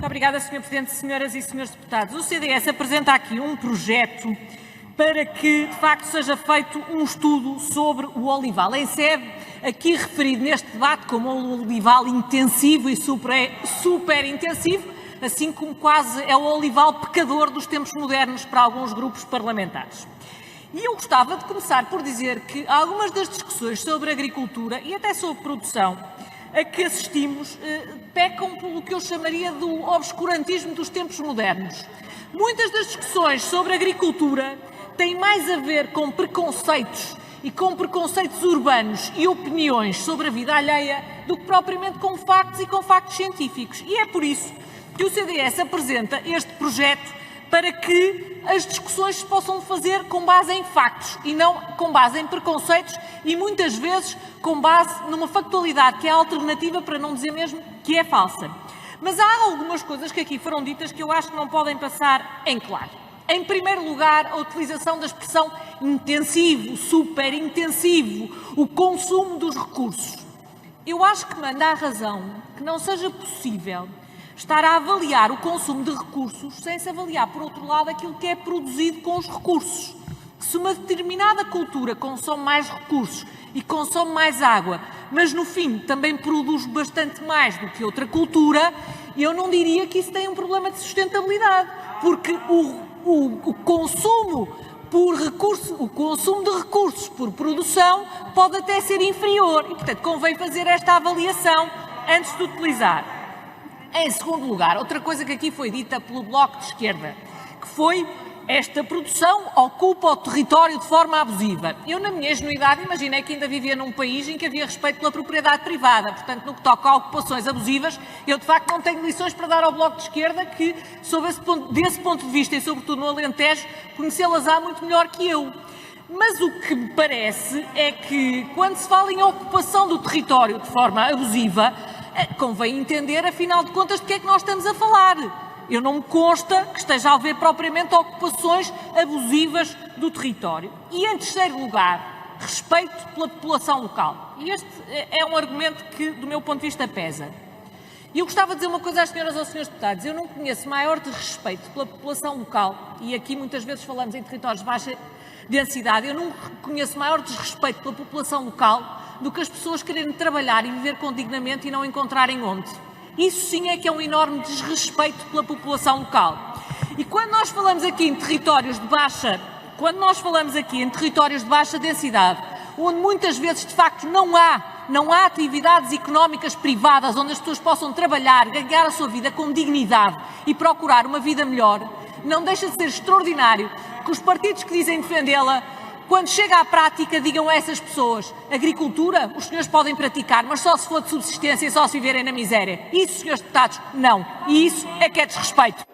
Muito obrigada, Sr. Presidente, senhoras e senhores deputados. O CDS apresenta aqui um projeto para que, de facto, seja feito um estudo sobre o olival. Em sede, aqui referido neste debate como o olival intensivo e super intensivo, assim como quase é o olival pecador dos tempos modernos para alguns grupos parlamentares. E eu gostava de começar por dizer que algumas das discussões sobre agricultura e até sobre produção a que assistimos pecam pelo que eu chamaria do obscurantismo dos tempos modernos. Muitas das discussões sobre agricultura têm mais a ver com preconceitos e com preconceitos urbanos e opiniões sobre a vida alheia do que propriamente com factos e com factos científicos. E é por isso que o CDS apresenta este projeto para que as discussões se possam fazer com base em factos e não com base em preconceitos e muitas vezes com base numa factualidade que é alternativa, para não dizer mesmo que é falsa. Mas há algumas coisas que aqui foram ditas que eu acho que não podem passar em claro. Em primeiro lugar, a utilização da expressão intensivo, super intensivo, o consumo dos recursos. Eu acho que manda à razão que não seja possível estar a avaliar o consumo de recursos sem se avaliar, por outro lado, aquilo que é produzido com os recursos. Se uma determinada cultura consome mais recursos e consome mais água, mas no fim também produz bastante mais do que outra cultura, eu não diria que isso tem um problema de sustentabilidade, porque o consumo por recurso, o consumo de recursos por produção pode até ser inferior e, portanto, convém fazer esta avaliação antes de utilizar. Em segundo lugar, outra coisa que aqui foi dita pelo Bloco de Esquerda, que foi esta produção ocupa o território de forma abusiva. Eu, na minha ingenuidade, imaginei que ainda vivia num país em que havia respeito pela propriedade privada. Portanto, no que toca a ocupações abusivas, eu, de facto, não tenho lições para dar ao Bloco de Esquerda que, desse ponto de vista, e sobretudo no Alentejo, conhecê-las há muito melhor que eu. Mas o que me parece é que, quando se fala em ocupação do território de forma abusiva, convém entender, afinal de contas, de que é que nós estamos a falar. Eu não me consta que esteja a haver propriamente ocupações abusivas do território. E, em terceiro lugar, respeito pela população local. E este é um argumento que, do meu ponto de vista, pesa. E eu gostava de dizer uma coisa às senhoras e aos senhores deputados. Eu não conheço maior desrespeito pela população local, e aqui muitas vezes falamos em territórios de baixa densidade, eu não conheço maior desrespeito pela população local do que as pessoas quererem trabalhar e viver com dignamente e não encontrarem onde. Isso sim é que é um enorme desrespeito pela população local. E quando nós falamos aqui em territórios de baixa densidade, onde muitas vezes de facto não há atividades económicas privadas onde as pessoas possam trabalhar, ganhar a sua vida com dignidade e procurar uma vida melhor, não deixa de ser extraordinário que os partidos que dizem defendê-la, quando chega à prática, digam a essas pessoas: agricultura, os senhores podem praticar, mas só se for de subsistência e só se viverem na miséria. Isso, senhores deputados, não. E isso é que é desrespeito.